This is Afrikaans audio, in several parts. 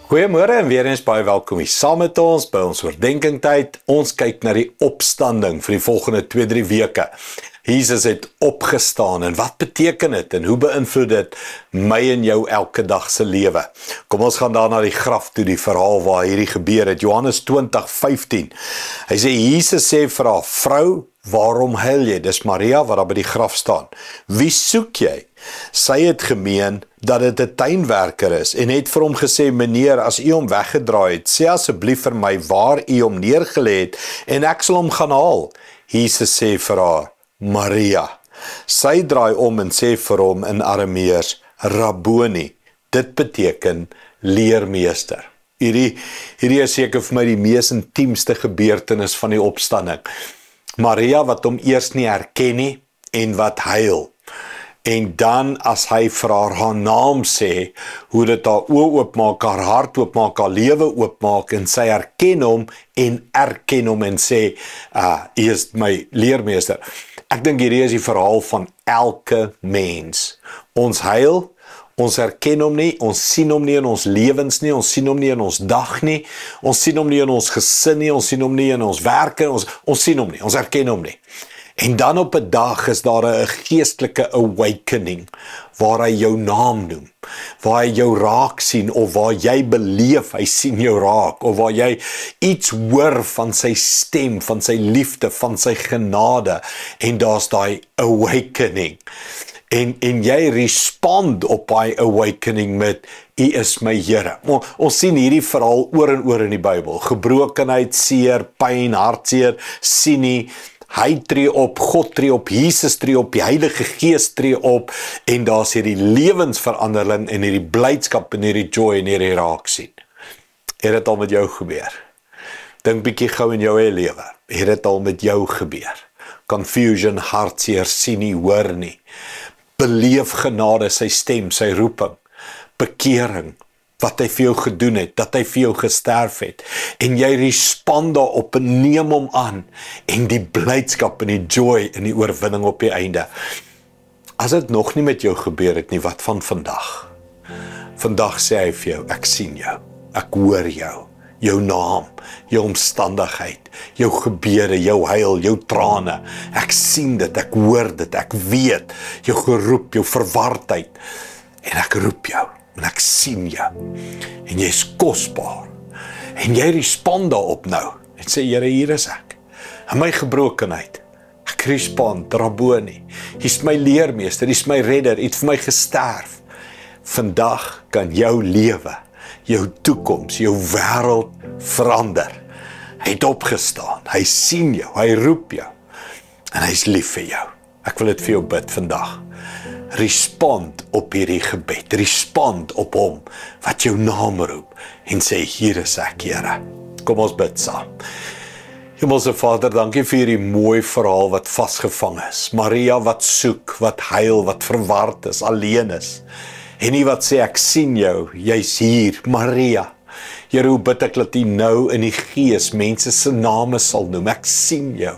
Goeiemôre en weer eens baie welkom hier saam met ons by ons oordeenkingtyd. Ons kyk na die opstanding vir die volgende 2-3 weke. Jesus het opgestaan en wat beteken dit en hoe beïnvloed dit my en jou elke dag se lewe? Kom ons gaan daar na die graf toe, die verhaal waar hierdie gebeur het. Johannes 20:15. Hy sê, Jesus sê vir haar, vrou, waarom huil jy? Dis Maria wat daar by die graf staan. Wie soek jy? Sy het gemeen dat dit 'n tuinwerker is en het vir hom gesê, meneer, as u hom weggedraai het, sê asseblief vir my waar u hom neergelê het en ek sal hom gaan haal. Jesus sê vir haar, Maria. Sy draai om en sê vir hom in Arameërs, Rabboni. Dit beteken leermeester. Hierdie is seker vir my die mees intiemste gebeurtenis van die opstanding. Maria wat hom eers nie herken nie en wat huil. En dan as hy vir haar naam sê, hoe dit haar oë oopmaak, haar hart oopmaak, haar lewe oopmaak en sy herken hom en erken hom en sê, hy is my leermeester. Ek dink hierdie is die verhaal van elke mens. Ons huil, ons herken hom nie, ons sien hom nie in ons lewens nie, ons sien hom nie in ons dag nie, ons sien hom nie in ons gesin nie, ons sien hom nie in ons werke, ons sien hom nie, ons herken hom nie. En dan op 'n dag is daar 'n geestelike awakening, waar hy jou naam noem, waar hy jou raak sien, of waar jy beleef, hy sien jou raak, of waar jy iets hoor van sy stem, van sy liefde, van sy genade, en daar's daai awakening. En jy respond op daai awakening met, U is my Here. Ons sien hierdie verhaal oor en oor in die Bybel, gebrokenheid, seer, pyn, hartseer, sien nie, hy tree op, God tree op, Jesus tree op, die Heilige Gees tree op, en daar's hierdie lewensverandering en hierdie blydskap en hierdie joy en hierdie raak sien. Het dit al met jou gebeur? Dink bietjie gou in jou eie lewe. Het dit al met jou gebeur? Confusion, hartseer, sien nie, hoor nie. Beleef genade, sy stem, sy roeping, bekering, wat hy vir jou gedoen het, dat hy vir jou gesterf het, en jy respond daarop en neem hom aan, en die blydskap en die joy en die oorwinning op die einde. As dit nog nie met jou gebeur het nie, wat van vandag? Vandag sê hy vir jou, ek sien jou, ek hoor jou, jou naam, jou omstandigheid, jou gebede, jou huil, jou trane, ek sien dit, ek hoor dit, ek weet, jou geroep, jou verwardheid, en ek roep jou, en ek sien jou, en jy is kosbaar, en jy respond daarop nou, en sê, Here, hier is ek, in my gebrokenheid, ek respond, Rabboni, hy is my leermeester, hy is my redder, hy het vir my gesterf. Vandag kan jou lewe, jou toekoms, jou wêreld verander. Hy het opgestaan, hy sien jou, hy roep jou, en hy is lief vir jou. Ek wil dit vir jou bid vandag. Respond op hierdie gebed, respond op hom, wat jou naam roep, en sê, hier is ek, Here. Kom ons bid saam. Hemelse Vader, dankie vir hierdie mooi verhaal wat vasgevang is. Maria wat soek, wat huil, wat verward is, alleen is. En nie wat sê, ek sien jou, jy's hier, Maria. Here, hoe bid ek dat U nou in die gees mense se name sal noem. Ek sien jou,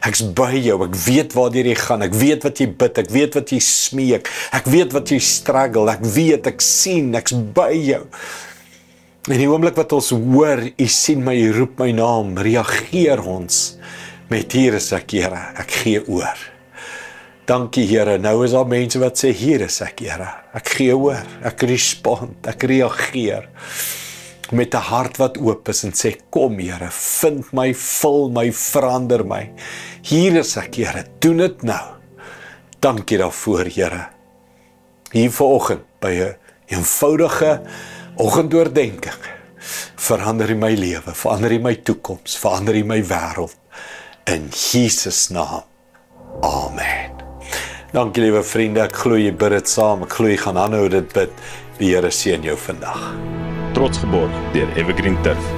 ek's by jou, ek weet waartoe jy gaan, ek weet wat jy bid, ek weet wat jy smeek, ek weet wat jy struggle, ek weet, ek sien, ek's by jou. En die oomblik wat ons hoor, U sien my, U roep my naam, reageer ons met, hier is ek, Here, ek gee oor. Dankie, Here, nou is daar mense wat sê, hier is ek, Here, ek gee oor, ek respond, ek reageer, met 'n hart wat oop is en sê, kom, Here, vind my, vul my, verander my, hier is ek, Here, doen dit nou. Dankie daarvoor, Here. Hier vanoggend, by 'n eenvoudige oggendoordenking, verander U my lewe, verander U my toekoms, verander U my wêreld, in Jesus naam, amen. Dankie, liewe vriende, ek glo jy bid dit saam, ek glo jy gaan aanhou dit bid, die Here seën jou vandag. Trots geborg deur Evergreen Turf.